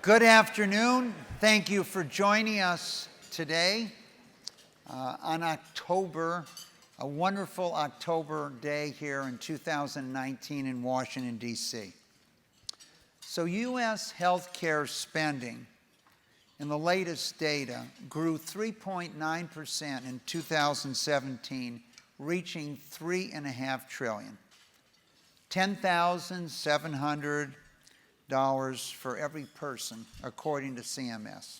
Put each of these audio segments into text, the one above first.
Good afternoon. Thank you for joining us today on a wonderful October day here in 2019 in Washington, D.C. So U.S. healthcare spending in the latest data grew 3.9% in 2017, reaching $3.5 trillion. $10,700 for every person, according to CMS.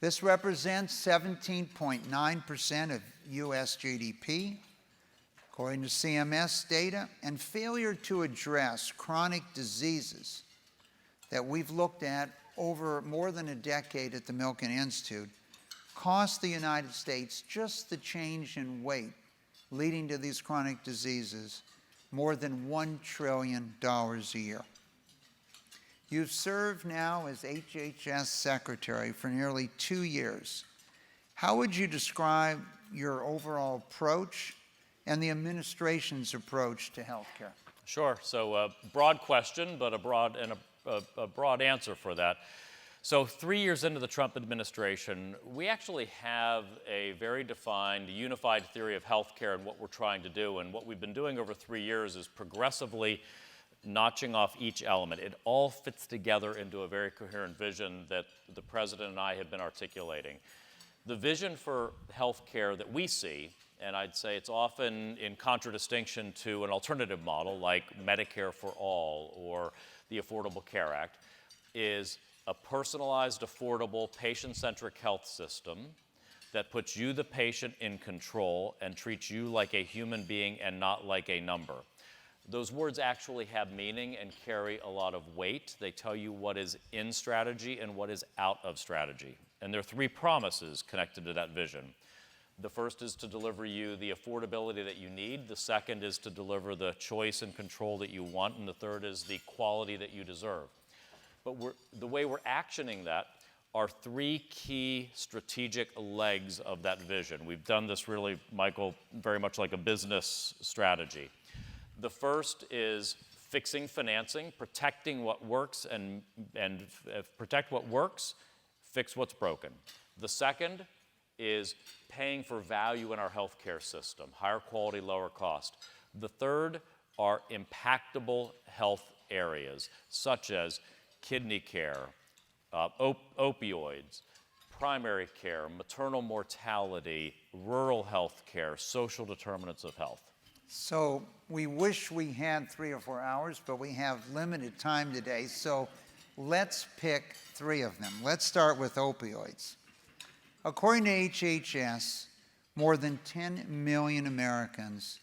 This represents 17.9% of U.S. GDP, according to CMS data, and failure to address chronic diseases that we've looked at over more than a decade at the Milken Institute cost the United States just the change in weight leading to these chronic diseases more than $1 trillion a year. You've served now as HHS Secretary for nearly 2 years. How would you describe your overall approach and the administration's approach to healthcare? Sure. So a broad question, but a broad answer for that. So 3 years into the Trump administration, we actually have a very defined, unified theory of healthcare and what we're trying to do. And what we've been doing over 3 years is progressively notching off each element. It all fits together into a very coherent vision that the President and I have been articulating. The vision for healthcare that we see, and I'd say it's often in contradistinction to an alternative model like Medicare for All or the Affordable Care Act, is a personalized, affordable, patient-centric health system that puts you, the patient, in control and treats you like a human being and not like a number. Those words actually have meaning and carry a lot of weight. They tell you what is in strategy and what is out of strategy. And there are three promises connected to that vision. The first is to deliver you the affordability that you need. The second is to deliver the choice and control that you want. And the third is the quality that you deserve. But the way we're actioning that are three key strategic legs of that vision. We've done this really, Michael, very much like a business strategy. The first is fixing financing, protecting what works and protect what works, fix what's broken. The second is paying for value in our healthcare system, higher quality, lower cost. The third are impactable health areas, such as kidney care, opioids, primary care, maternal mortality, rural health care, social determinants of health. So we wish we had 3 or 4 hours, but we have limited time today, so let's pick 3 of them. Let's start with opioids. According to HHS, more than 10 million Americans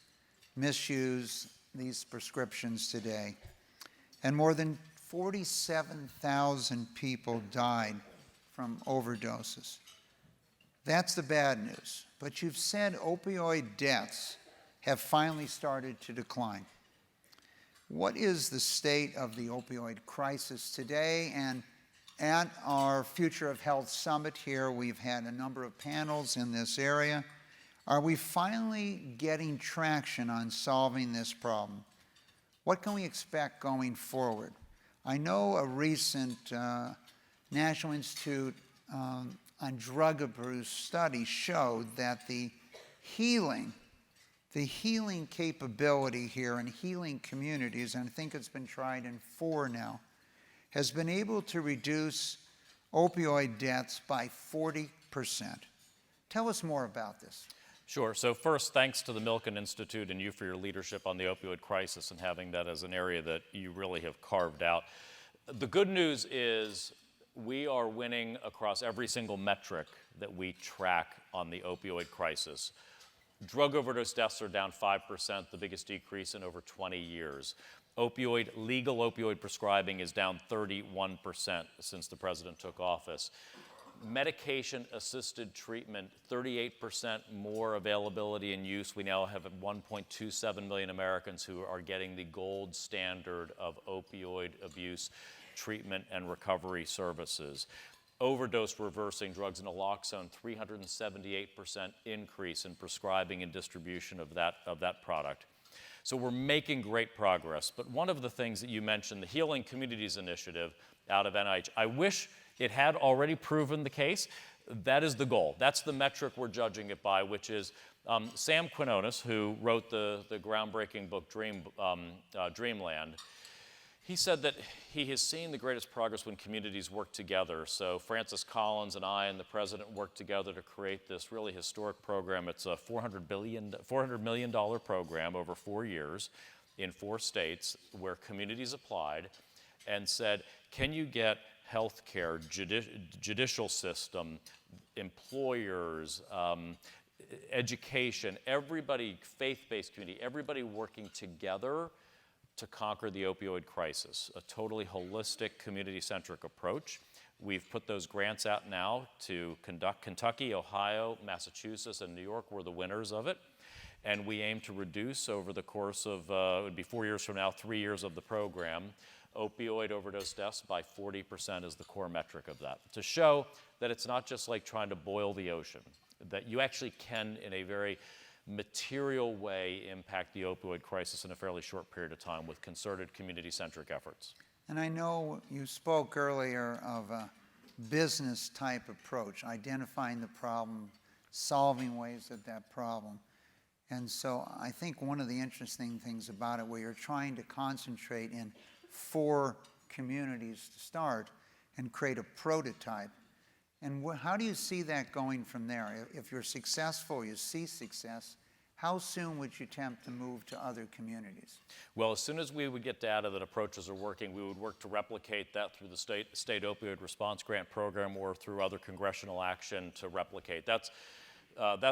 misuse these prescriptions today, and more than 47,000 people died from overdoses. That's the bad news. But you've said opioid deaths have finally started to decline. What is the state of the opioid crisis today? And at our Future of Health Summit here, we've had a number of panels in this area. Are we finally getting traction on solving this problem? What can we expect going forward? I know a recent National Institute on Drug Abuse study showed that the healing capability here in healing communities, and I think it's been tried in 4 now, has been able to reduce opioid deaths by 40%. Tell us more about this. Sure. So first, thanks to the Milken Institute and you for your leadership on the opioid crisis and having that as an area that you really have carved out. The good news is we are winning across every single metric that we track on the opioid crisis. Drug overdose deaths are down 5%, the biggest decrease in over 20 years. Legal opioid prescribing is down 31% since the president took office. Medication-assisted treatment, 38% more availability and use. We now have 1.27 million Americans who are getting the gold standard of opioid abuse treatment and recovery services. Overdose reversing drugs, naloxone, 378% increase in prescribing and distribution of that product. So we're making great progress. But one of the things that you mentioned, the Healing Communities Initiative out of NIH, I wish it had already proven the case. That is the goal. That's the metric we're judging it by, which is Sam Quinones, who wrote the groundbreaking book Dreamland. He said that he has seen the greatest progress when communities work together. So Francis Collins and I and the president worked together to create this really historic program. It's a $400 million program over 4 years in 4 states where communities applied and said, can you get healthcare, judicial system, employers, education, everybody, faith-based community, everybody working together to conquer the opioid crisis, a totally holistic, community-centric approach. We've put those grants out now to Kentucky, Ohio, Massachusetts, and New York were the winners of it. And we aim to reduce over the course of, it would be 4 years from now, 3 years of the program, opioid overdose deaths by 40% is the core metric of that. To show that it's not just like trying to boil the ocean, that you actually can, in a very material way, impact the opioid crisis in a fairly short period of time with concerted community-centric efforts. And I know you spoke earlier of a business-type approach, identifying the problem, solving ways at that problem. And so I think one of the interesting things about it, where you're trying to concentrate in 4 communities to start and create a prototype. And how do you see that going from there? If you're successful, you see success, how soon would you attempt to move to other communities? Well, as soon as we would get data that approaches are working, we would work to replicate that through the state opioid response grant program or through other congressional action to replicate. That's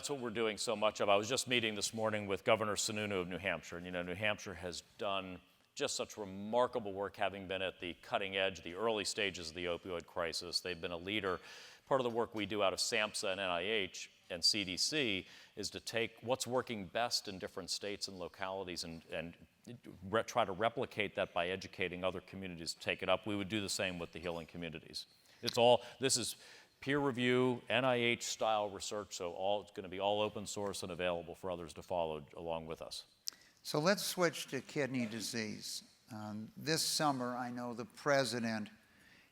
what we're doing so much of. I was just meeting this morning with Governor Sununu of New Hampshire, and you know, New Hampshire has done just such remarkable work, having been at the cutting edge, the early stages of the opioid crisis. They've been a leader. Part of the work we do out of SAMHSA and NIH and CDC is to take what's working best in different states and localities and try to replicate that by educating other communities to take it up. We would do the same with the healing communities. This is peer review, NIH-style research, so it's going to be all open source and available for others to follow along with us. So let's switch to kidney disease. This summer, I know the president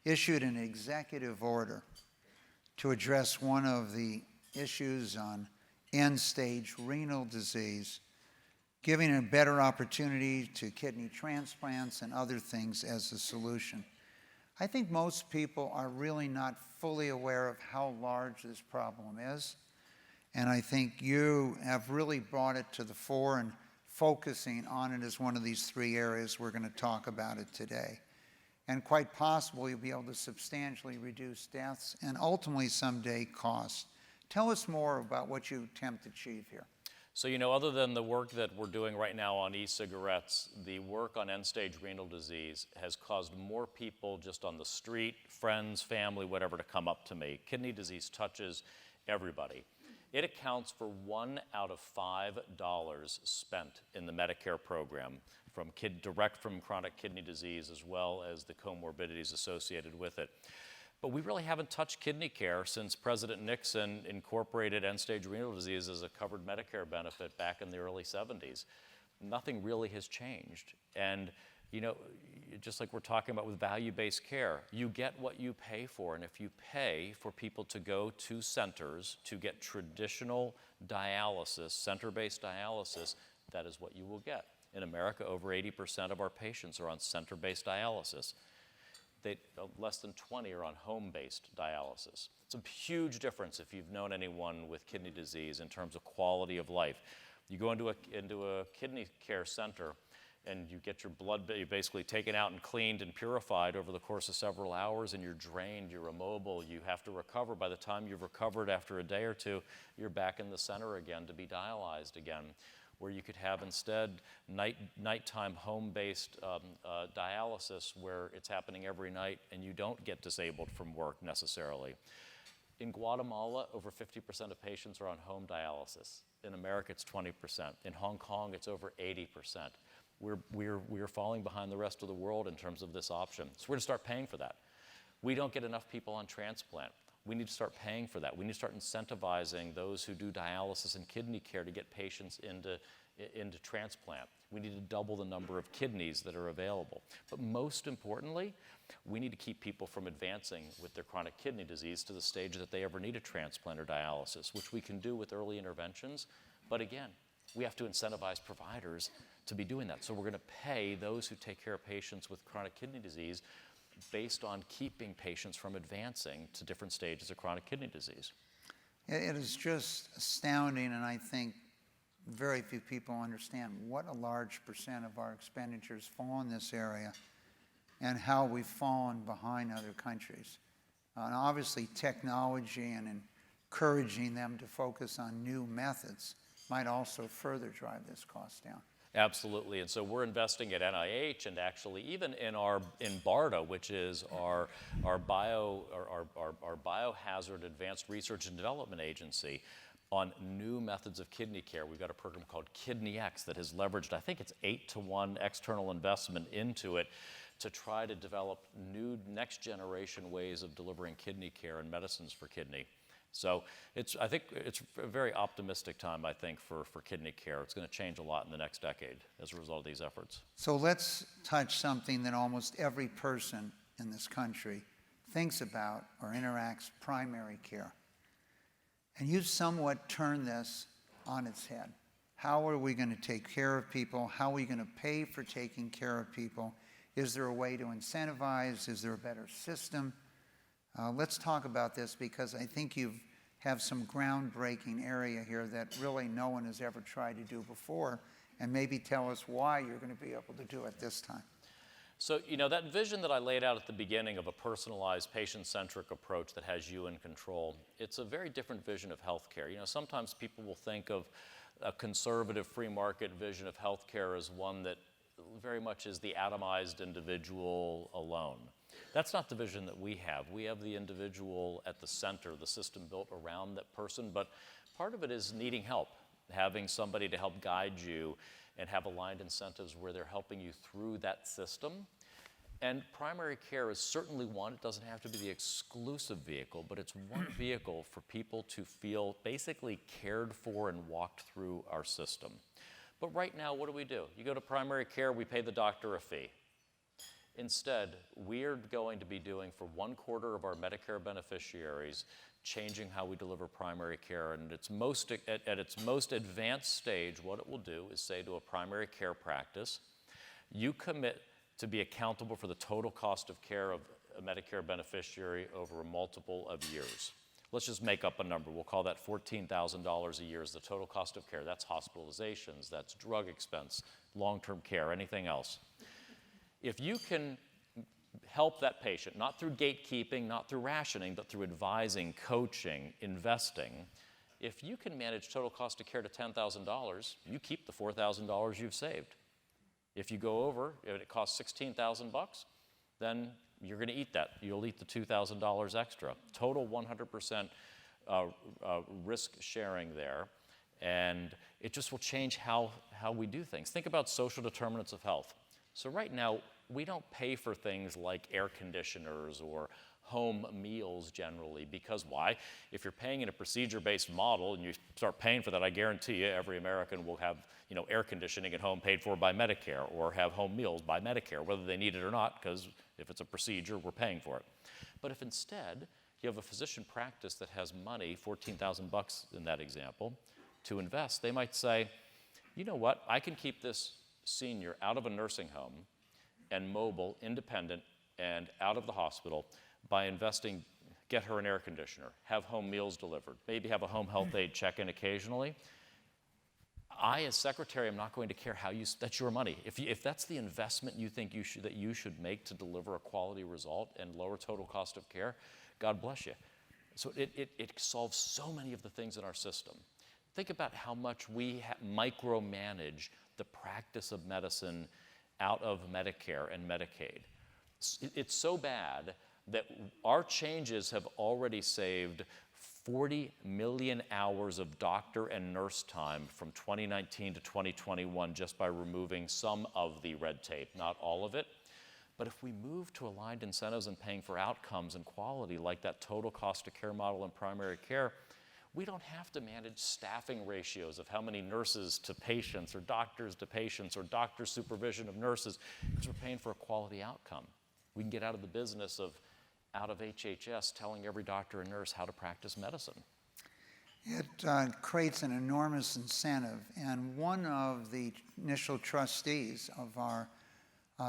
issued an executive order to address one of the issues on end-stage renal disease, giving a better opportunity to kidney transplants and other things as a solution. I think most people are really not fully aware of how large this problem is, and I think you have really brought it to the fore and focusing on it as one of these 3 areas we're going to talk about it today. And quite possibly you'll be able to substantially reduce deaths and ultimately someday costs. Tell us more about what you attempt to achieve here. So, you know, other than the work that we're doing right now on e-cigarettes, the work on end-stage renal disease has caused more people just on the street, friends, family, whatever, to come up to me. Kidney disease touches everybody. It accounts for $1 out of $5 spent in the Medicare program direct from chronic kidney disease as well as the comorbidities associated with it. But we really haven't touched kidney care since President Nixon incorporated end-stage renal disease as a covered Medicare benefit back in the early 70s. Nothing really has changed. And, you know, just like we're talking about with value-based care, you get what you pay for. And if you pay for people to go to centers to get traditional dialysis, center-based dialysis, that is what you will get. In America, over 80% of our patients are on center-based dialysis. Less than 20 are on home-based dialysis. It's a huge difference if you've known anyone with kidney disease in terms of quality of life. You go into a kidney care center and you get your blood basically taken out and cleaned and purified over the course of several hours, and you're drained, you're immobile, you have to recover. By the time you've recovered after a day or two, you're back in the center again to be dialyzed again. Where you could have instead nighttime home-based dialysis where it's happening every night and you don't get disabled from work necessarily. In Guatemala, over 50% of patients are on home dialysis. In America, it's 20%. In Hong Kong, it's over 80%. We're falling behind the rest of the world in terms of this option. So we're going to start paying for that. We don't get enough people on transplant. We need to start paying for that. We need to start incentivizing those who do dialysis and kidney care to get patients into transplant. We need to double the number of kidneys that are available. But most importantly, we need to keep people from advancing with their chronic kidney disease to the stage that they ever need a transplant or dialysis, which we can do with early interventions. But again, we have to incentivize providers to be doing that. So we're going to pay those who take care of patients with chronic kidney disease based on keeping patients from advancing to different stages of chronic kidney disease. It is just astounding, and I think very few people understand what a large percent of our expenditures fall in this area and how we've fallen behind other countries. And obviously, technology and encouraging them to focus on new methods might also further drive this cost down. Absolutely, and so we're investing at NIH and actually even in BARDA, which is our biohazard advanced research and development agency, on new methods of kidney care. We've got a program called Kidney X that has leveraged, I think it's 8-to-1 external investment into it to try to develop new next generation ways of delivering kidney care and medicines for kidney. So I think it's a very optimistic time, I think, for kidney care. It's going to change a lot in the next decade as a result of these efforts. So let's touch something that almost every person in this country thinks about or interacts: primary care. And you've somewhat turned this on its head. How are we going to take care of people? How are we going to pay for taking care of people? Is there a way to incentivize? Is there a better system? Let's talk about this, because I think you have some groundbreaking area here that really no one has ever tried to do before, and maybe tell us why you're going to be able to do it this time. So, that vision that I laid out at the beginning of a personalized, patient-centric approach that has you in control, it's a very different vision of healthcare. Sometimes people will think of a conservative free market vision of healthcare as one that very much is the atomized individual alone. That's not the vision that we have. We have the individual at the center, the system built around that person, but part of it is needing help, having somebody to help guide you and have aligned incentives where they're helping you through that system. And primary care is certainly one. It doesn't have to be the exclusive vehicle, but it's one vehicle for people to feel basically cared for and walked through our system. But right now, what do? You go to primary care, we pay the doctor a fee. Instead, we're going to be doing for 1/4 of our Medicare beneficiaries, changing how we deliver primary care. And at its most advanced stage, what it will do is say to a primary care practice, you commit to be accountable for the total cost of care of a Medicare beneficiary over a multiple of years. Let's just make up a number. We'll call that $14,000 a year is the total cost of care. That's hospitalizations, that's drug expense, long-term care, anything else. If you can help that patient, not through gatekeeping, not through rationing, but through advising, coaching, investing, if you can manage total cost of care to $10,000, you keep the $4,000 you've saved. If you go over, if it costs $16,000, then you're going to eat that. You'll eat the $2,000 extra. Total 100% risk sharing there. And it just will change how we do things. Think about social determinants of health. So right now, we don't pay for things like air conditioners or home meals generally, because why? If you're paying in a procedure-based model and you start paying for that, I guarantee you every American will have air conditioning at home paid for by Medicare, or have home meals by Medicare, whether they need it or not, because if it's a procedure, we're paying for it. But if instead you have a physician practice that has money, $14,000 in that example, to invest, they might say, you know what, I can keep this senior out of a nursing home and mobile, independent, and out of the hospital by investing, get her an air conditioner, have home meals delivered, maybe have a home health aide check in occasionally. I, as secretary, am not going to care how that's your money. If that's the investment you think that you should make to deliver a quality result and lower total cost of care, God bless you. So it solves so many of the things in our system. Think about how much we micromanage the practice of medicine out of Medicare and Medicaid. It's so bad that our changes have already saved 40 million hours of doctor and nurse time from 2019 to 2021 just by removing some of the red tape, not all of it. But if we move to aligned incentives and paying for outcomes and quality, like that total cost of care model in primary care, we don't have to manage staffing ratios of how many nurses to patients or doctors to patients or doctor supervision of nurses, because we're paying for a quality outcome. We can get out of the business of out of HHS telling every doctor and nurse how to practice medicine. It creates an enormous incentive, and one of the initial trustees of our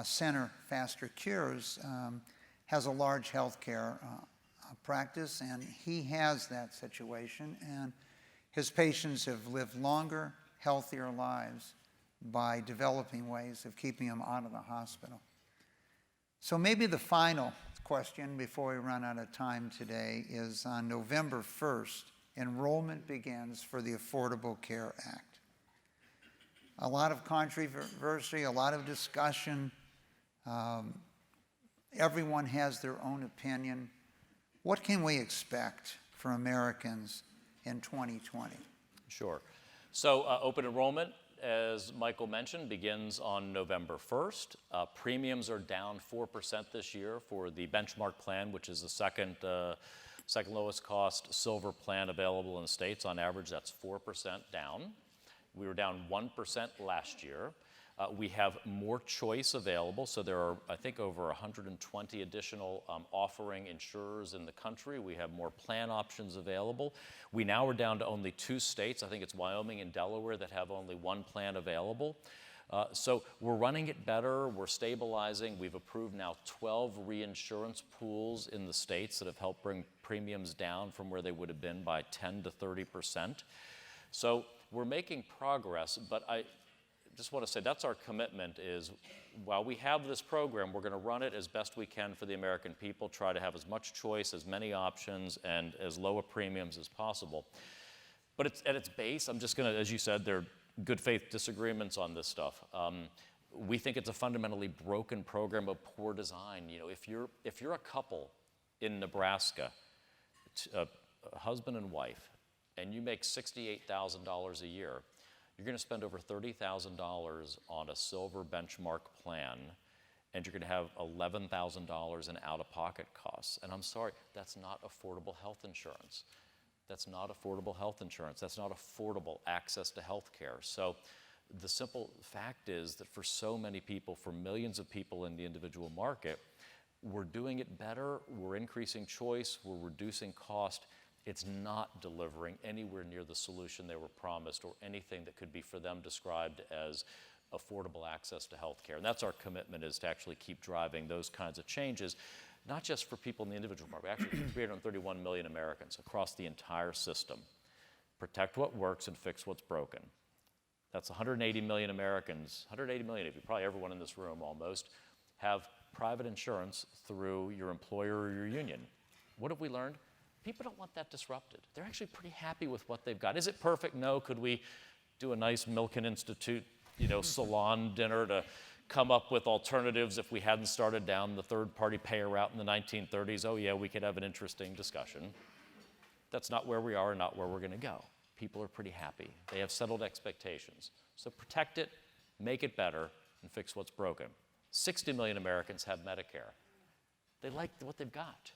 center, Faster Cures, has a large healthcare practice, and he has that situation, and his patients have lived longer, healthier lives by developing ways of keeping them out of the hospital. So maybe the final question before we run out of time today is on November 1st, enrollment begins for the Affordable Care Act. A lot of controversy, a lot of discussion. Everyone has their own opinion. What can we expect for Americans in 2020? Sure. So open enrollment, as Michael mentioned, begins on November 1st. Premiums are down 4% this year for the benchmark plan, which is the second lowest cost silver plan available in the states. On average, that's 4% down. We were down 1% last year. We have more choice available, so there are, I think, over 120 additional offering insurers in the country. We have more plan options available. We now are down to only 2 states, I think it's Wyoming and Delaware, that have only 1 plan available. So we're running it better, we're stabilizing. We've approved now 12 reinsurance pools in the states that have helped bring premiums down from where they would have been by 10 to 30%. So we're making progress, but I just want to say that's our commitment is while we have this program, we're going to run it as best we can for the American people, try to have as much choice, as many options, and as low a premiums as possible. But it's, at its base, I'm just going to, as you said, there are good faith disagreements on this stuff. We think it's a fundamentally broken program of poor design. You know, if you're a couple in Nebraska, a husband and wife, and you make $68,000 a year, you're going to spend over $30,000 on a silver benchmark plan, and you're going to have $11,000 in out-of-pocket costs. And I'm sorry, that's not affordable health insurance. That's not affordable health insurance. That's not affordable access to health care. So the simple fact is that for so many people, for millions of people in the individual market, we're doing it better, we're increasing choice, we're reducing cost. It's not delivering anywhere near the solution they were promised or anything that could be for them described as affordable access to health care. And that's our commitment, is to actually keep driving those kinds of changes, not just for people in the individual market, actually 331 million Americans across the entire system. Protect what works and fix what's broken. That's 180 million Americans, 180 million of you, probably everyone in this room almost, have private insurance through your employer or your union. What have we learned? People don't want that disrupted. They're actually pretty happy with what they've got. Is it perfect? No. Could we do a nice Milken Institute, salon dinner to come up with alternatives if we hadn't started down the third-party payer route in the 1930s? Oh yeah, we could have an interesting discussion. That's not where we are and not where we're going to go. People are pretty happy. They have settled expectations. So protect it, make it better, and fix what's broken. 60 million Americans have Medicare. They like what they've got.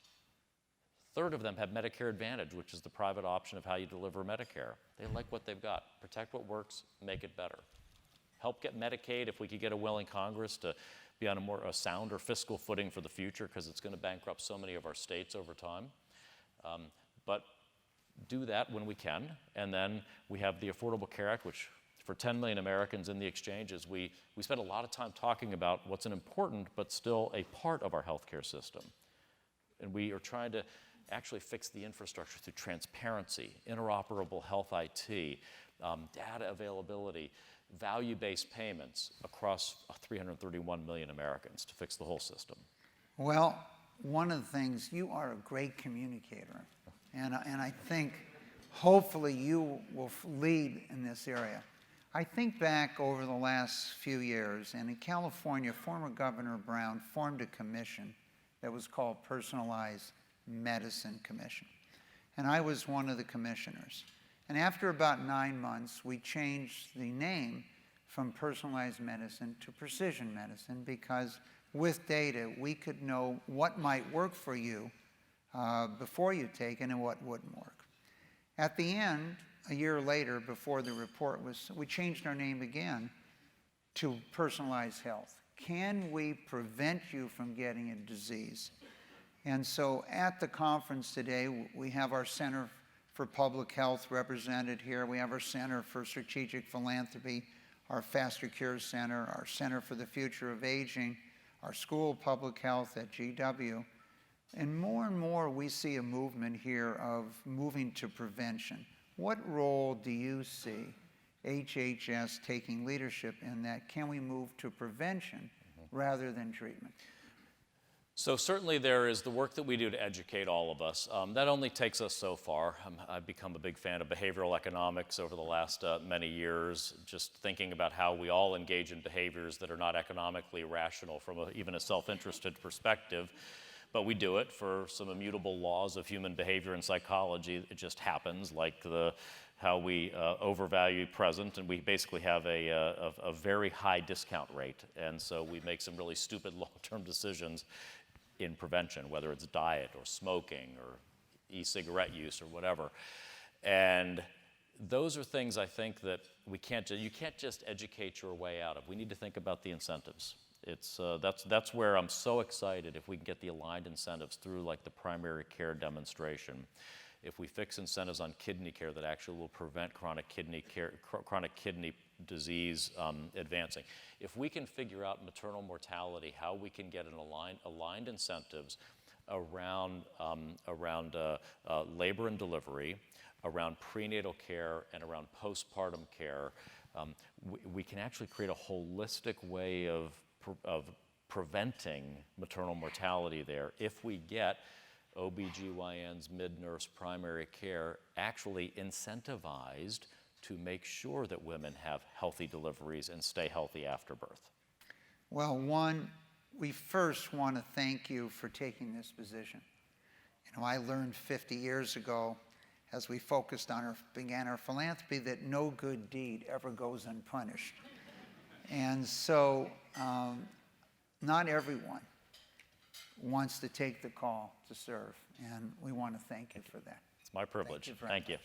A third of them have Medicare Advantage, which is the private option of how you deliver Medicare. They like what they've got. Protect what works, make it better. Help get Medicaid if we could get a willing Congress to be on a sounder fiscal footing for the future, because it's going to bankrupt so many of our states over time. But do that when we can. And then we have the Affordable Care Act, which for 10 million Americans in the exchanges, we spend a lot of time talking about what's an important but still a part of our healthcare system. And we are trying to actually fix the infrastructure through transparency, interoperable health IT, data availability, value-based payments across 331 million Americans to fix the whole system. Well, one of the things, you are a great communicator, and I think hopefully you will lead in this area. I think back over the last few years, and in California, former Governor Brown formed a commission that was called Personalized Medicine Commission. And I was one of the commissioners. And after about 9 months, we changed the name from personalized medicine to precision medicine, because with data, we could know what might work for you before you take it and what wouldn't work. At the end, a year later, before the report was, we changed our name again to Personalized Health. Can we prevent you from getting a disease? And so at the conference today, we have our Center for Public Health represented here. We have our Center for Strategic Philanthropy, our Faster Cures Center, our Center for the Future of Aging, our School of Public Health at GW. And more we see a movement here of moving to prevention. What role do you see HHS taking leadership in that? Can we move to prevention rather than treatment? So certainly there is the work that we do to educate all of us. That only takes us so far. I've become a big fan of behavioral economics over the last many years, just thinking about how we all engage in behaviors that are not economically rational from even a self-interested perspective. But we do it for some immutable laws of human behavior and psychology. It just happens, like how we overvalue present, and we basically have a very high discount rate. And so we make some really stupid long-term decisions in prevention, whether it's diet or smoking or e-cigarette use or whatever. And those are things I think that you can't just educate your way out of. We need to think about the incentives. That's where I'm so excited if we can get the aligned incentives through like the primary care demonstration. If we fix incentives on kidney care that actually will prevent chronic kidney disease advancing. If we can figure out maternal mortality, how we can get an aligned incentives around labor and delivery, around prenatal care, and around postpartum care, we can actually create a holistic way of preventing maternal mortality there if we get OBGYNs, mid-nurse, primary care actually incentivized to make sure that women have healthy deliveries and stay healthy after birth. Well, one, we first want to thank you for taking this position. You know, I learned 50 years ago as we began our philanthropy that no good deed ever goes unpunished. And so not everyone wants to take the call to serve, and we want to thank you for that. It's my privilege. Thank you.